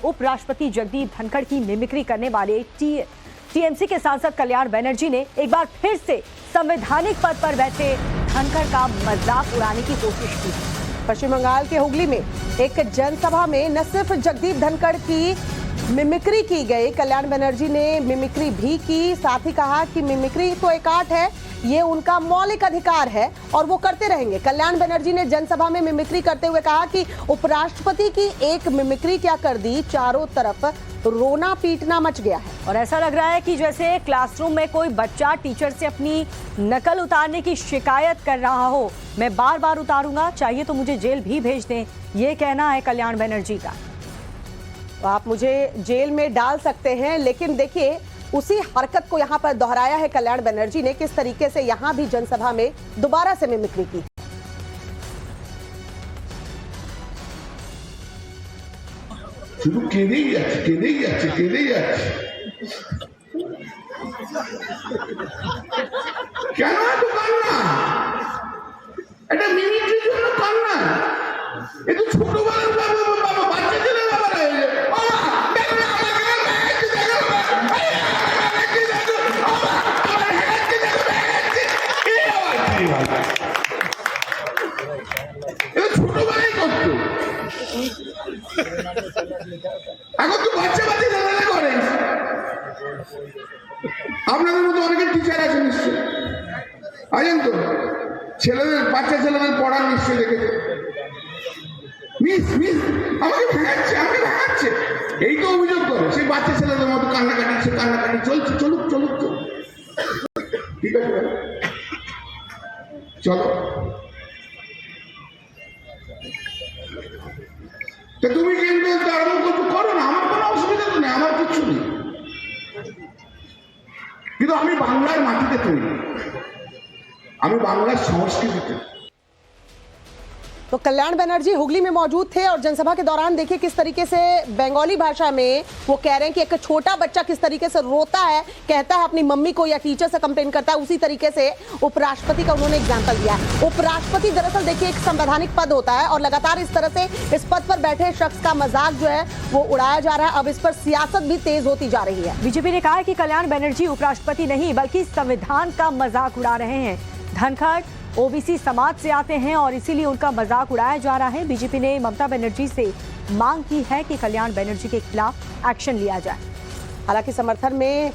उपराष्ट्रपति जगदीप धनखड़ की मिमिक्री करने वाले टीएमसी के सांसद कल्याण बनर्जी ने एक बार फिर से संवैधानिक पद पर बैठे धनखड़ का मजाक उड़ाने की कोशिश की। पश्चिम बंगाल के हुगली में एक जनसभा में न सिर्फ जगदीप धनखड़ की मिमिक्री की गई, कल्याण बनर्जी ने मिमिक्री भी की। साथ ही कहा कि मिमिक्री तो एक आर्ट है, ये उनका मौलिक अधिकार है और वो करते रहेंगे। कल्याण बनर्जी ने जनसभा में मिमिक्री करते हुए कहा कि उपराष्ट्रपति की एक मिमिक्री क्या कर दी, चारों तरफ रोना पीटना मच गया है। और ऐसा लग रहा है कि जैसे क्लासरूम में कोई बच्चा टीचर से अपनी नकल उतारने की शिकायत कर रहा हो। मैं बार बार उतारूंगा, चाहिए तो मुझे जेल भी भेज दें, ये कहना है कल्याण बनर्जी का। तो आप मुझे जेल में डाल सकते हैं, लेकिन देखिए उसी हरकत को यहाँ पर दोहराया है कल्याण बनर्जी ने, किस तरीके से यहाँ भी जनसभा में दोबारा से मिमिक्री की। শুধু কেঁদেই যাচ্ছে কেঁদেই যাচ্ছে কেঁদেই যাচ্ছে কেন এত কান্না? এটা মিনিটের জন্য কান্না? এ তো ছোটবেলার বাবা বাচ্চা ছেলে বাবা ছোটবেলায় করতো, এখন তো বাচ্চা বাচ্চা ঝামেলা করে। আপনাদের মতো অনেকের টিচার আছে নিশ্চয়, আছেন তো, ছেলেদের বাচ্চা ছেলেদের পড়ার নিশ্চয় দেখেছে। মিস মিস আমাকে ভাঙাচ্ছে, আমাকে ভাঙাচ্ছে, এই তো অভিযোগ করে। সেই বাচ্চা ছেলেদের মতো কান্নাকাটি, সে কান্নাকাটি চলছে, চলুক চলুক চলুক, ঠিক আছে চলো। তুমি কিন্তু কিছু করো না, আমার কোনো অসুবিধা তো নেই, আমার কিচ্ছু নেই, কিন্তু আমি বাংলার মাটিতে তৈরি, আমি বাংলার সংস্কৃতিতে। तो कल्याण बनर्जी हुगली में मौजूद थे और जनसभा के दौरान देखिए किस तरीके से बंगाली भाषा में वो कह रहे हैं कि एक छोटा बच्चा किस तरीके से रोता है, कहता है अपनी मम्मी को या टीचर से कंप्लेन करता है, उसी तरीके से उपराष्ट्रपति का उन्होंने एग्जाम्पल दिया है। उपराष्ट्रपति दरअसल देखिए एक संवैधानिक पद होता है और लगातार इस तरह से इस पद पर बैठे शख्स का मजाक जो है वो उड़ाया जा रहा है। अब इस पर सियासत भी तेज होती जा रही है। बीजेपी ने कहा है कि कल्याण बनर्जी उपराष्ट्रपति नहीं बल्कि संविधान का मजाक उड़ा रहे हैं। धनखड़ ओबीसी समाज से आते हैं और इसीलिए उनका मजाक उड़ाया जा रहा है। बीजेपी ने ममता बनर्जी से मांग की है कि कल्याण बनर्जी के खिलाफ एक्शन लिया जाए। हालांकि समर्थन में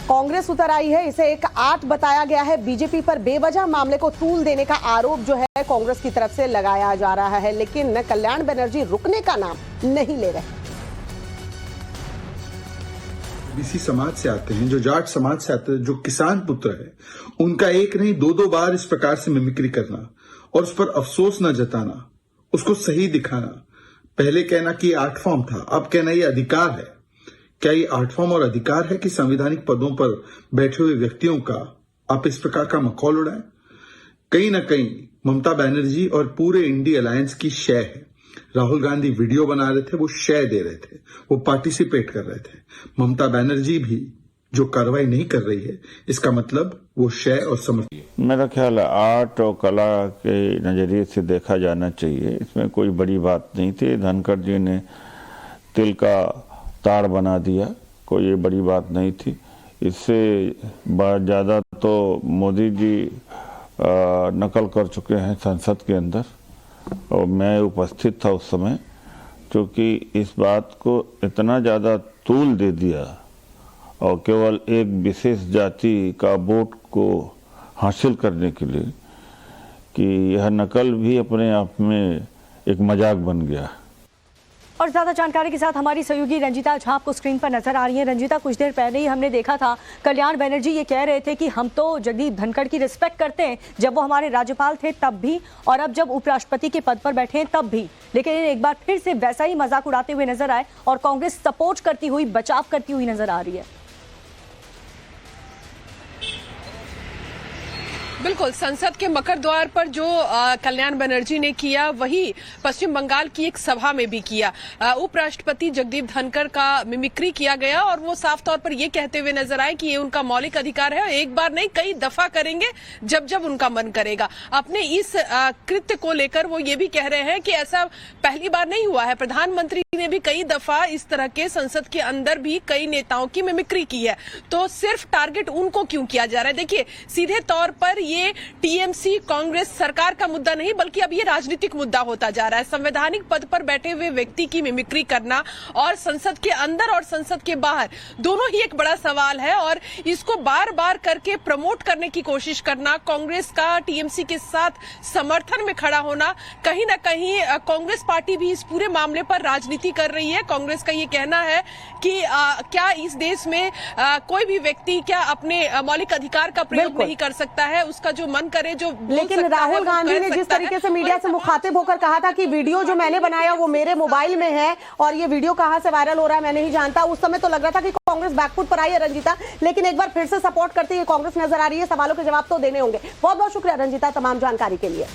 कांग्रेस उतर आई है, इसे एक आर्ट बताया गया है। बीजेपी पर बेवजह मामले को तूल देने का आरोप जो है कांग्रेस की तरफ से लगाया जा रहा है, लेकिन कल्याण बनर्जी रुकने का नाम नहीं ले रहे। ओबीसी समाज से आते हैं, जो जाट समाज से आते हैं, जो किसान पुत्र है, उनका एक नहीं दो बार इस प्रकार से मिमिक्री करना और उस पर अफसोस न जताना, उसको सही दिखाना, पहले कहना कि ये आर्ट फॉर्म था, अब कहना ये अधिकार है। क्या ये आर्ट फॉर्म और अधिकार है कि संवैधानिक पदों पर बैठे हुए व्यक्तियों का आप इस प्रकार का मखौल उड़ाएं? कहीं ना कहीं ममता बनर्जी और पूरे इंडिया अलायंस की शय है। राहुल गांधी वीडियो बना रहे थे, वो शय दे रहे थे, वो पार्टिसिपेट कर रहे थे। ममता बनर्जी भी जो कार्रवाई नहीं कर रही है, इसका मतलब वो शय और समर्थन। मेरा ख्याल है आर्ट और कला के नजरिए से देखा जाना चाहिए, इसमें कोई बड़ी बात नहीं थी। धनखड़ जी ने तिल का तार बना दिया, कोई ये बड़ी बात नहीं थी। इससे ज्यादा तो मोदी जी नकल कर चुके हैं संसद के अंदर और मैं उपस्थित था उस समय, क्योंकि इस बात को इतना ज़्यादा तूल दे दिया और केवल एक विशेष जाति का वोट को हासिल करने के लिए कि यह नकल भी अपने आप में एक मजाक बन गया। और ज्यादा जानकारी के साथ हमारी सहयोगी रंजीता झा आपको स्क्रीन पर नजर आ रही है। रंजीता, कुछ देर पहले ही हमने देखा था कल्याण बनर्जी ये कह रहे थे कि हम तो जगदीप धनखड़ की रिस्पेक्ट करते हैं, जब वो हमारे राज्यपाल थे तब भी और अब जब उपराष्ट्रपति के पद पर बैठे हैं तब भी, लेकिन एक बार फिर से वैसा ही मजाक उड़ाते हुए नजर आए और कांग्रेस सपोर्ट करती हुई, बचाव करती हुई नजर आ रही है। बिल्कुल, संसद के मकर द्वार पर जो कल्याण बनर्जी ने किया वही पश्चिम बंगाल की एक सभा में भी किया। उपराष्ट्रपति जगदीप धनखड़ का मिमिक्री किया गया और वो साफ तौर पर ये कहते हुए नजर आए कि ये उनका मौलिक अधिकार है, एक बार नहीं कई दफा करेंगे जब जब उनका मन करेगा। अपने इस कृत्य को लेकर वो ये भी कह रहे हैं कि ऐसा पहली बार नहीं हुआ है, प्रधानमंत्री ने भी कई दफा इस तरह के संसद के अंदर भी कई नेताओं की मिमिक्री की है, तो सिर्फ टारगेट उनको क्यों किया जा रहा है। देखिए, सीधे तौर पर ये टीएमसी कांग्रेस सरकार का मुद्दा नहीं बल्कि अब ये राजनीतिक मुद्दा होता जा रहा है। संवैधानिक पद पर बैठे हुए व्यक्ति की मिमिक्री करना और संसद के अंदर और संसद के बाहर दोनों ही एक बड़ा सवाल है और इसको बार बार करके प्रमोट करने की कोशिश करना, कांग्रेस का टीएमसी के साथ समर्थन में खड़ा होना, कहीं ना कहीं कांग्रेस पार्टी भी इस पूरे मामले पर राजनीति कर रही है। कांग्रेस का ये कहना है कि क्या इस देश में कोई भी व्यक्ति क्या अपने मौलिक अधिकार का प्रयोग नहीं कर सकता है, उसका जो मन करे जो बोल लेकिन सकता राहुल है, गांधी ने जिस तरीके से मीडिया से मुखातिब होकर कहा था कि वीडियो जो मैंने बनाया वो मेरे मोबाइल में है और ये वीडियो कहां से वायरल हो रहा है मैं नहीं जानता, उस समय तो लग रहा था कि कांग्रेस बैकफुट पर आई है रंजीता, लेकिन एक बार फिर से सपोर्ट करती हुई कांग्रेस नजर आ रही है। सवालों के जवाब तो देने होंगे। बहुत बहुत शुक्रिया रंजीता तमाम जानकारी के लिए।